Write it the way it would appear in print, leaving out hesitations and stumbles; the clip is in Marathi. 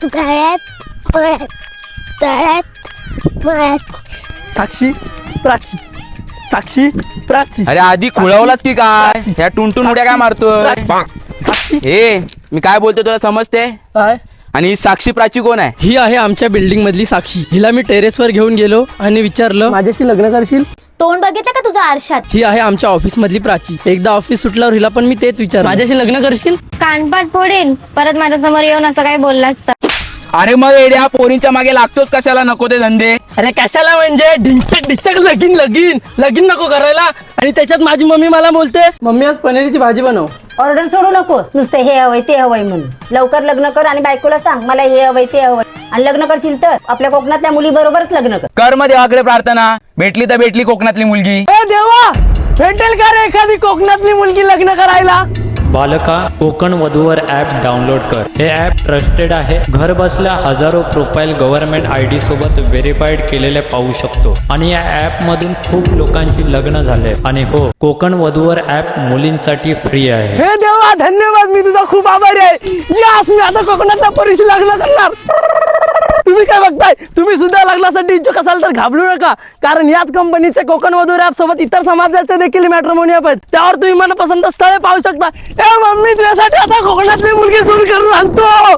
तळ्यात मळ्यात तळ्यात मळ्यात साक्षी प्राची साक्षी प्राची अरे आधी खुळवलाच की काय त्या टुनटुन उड्या काय मारतोय साक्षी हे मी काय बोलतोय तुला समजते काय आणि ही साक्षी प्राची कोण आहे? ही आहे आमच्या बिल्डिंग मधली साक्षी. हिला मी टेरेसवर घेऊन गेलो आणि विचारलं माझ्याशी लग्न करशील. तोंड बघितलं का तुझा आरशात? ही आहे आमच्या ऑफिस मधली प्राची. एकदा ऑफिस सुटल्यावर हिला पण मी तेच विचारलं माझ्याशी लग्न करशील. कानपाट फोडेन परत माझ्या समोर येऊन असं काही बोललास तर. अरे मग एड्या पोरींच्या मागे लागतोच कशाला, नको ते धंदे. अरे कशाला म्हणजे ढिंचक ढिंचक लगीन लगीन लगीन नको करायला. आणि त्याच्यात माझी मम्मी मला बोलते मम्मी आज पनीरची भाजी बनव. ऑर्डर सोडू नकोस नुसते हे हवंय ते हवंय म्हणून. लवकर लग्न कर आणि बायकोला सांग मला हे हवंय ते हवंय. आणि लग्न करशील तर आपल्या कोकणातल्या मुली बरोबरच लग्न कर. कर मग देवाकडे प्रार्थना, भेटली तर भेटली कोकणातली मुलगी. ए देवा, भेटेल का रे एखादी कोकणातली मुलगी लग्न करायला. बालका, कोकण वधूवर ॲप डाउनलोड कर. हे ॲप ट्रस्टेड आहे. घर बसल्या हजारो प्रोफाईल गव्हर्नमेंट ID सोबत व्हेरीफाईड केलेले पाहू शकतो. आणि या ॲप मधून खूप लोकांची लग्न झाले. आणि हो, कोकण वधूवर ॲप मुलींसाठी फ्री आहे. हे देवा धन्यवाद, मी तुझा खूप आभारी आहे. यास मी आता कोकणातल्या पोरीशी लग्न करणार. तुम्ही काय बघताय, तुम्ही सुद्धा लग्नासाठी इच्छुक असाल तर घाबरू नका, कारण याच कंपनीचे कोकण वधू ॲप सोबत इतर समाजाचे देखील मॅट्रिमोनी ॲप आहेत. त्यावर तुम्ही मनपसंत स्थळे पाहू शकता. ए मम्मी, तुझ्यासाठी आता कोकणातली मुलगी सुरू करून आणतो.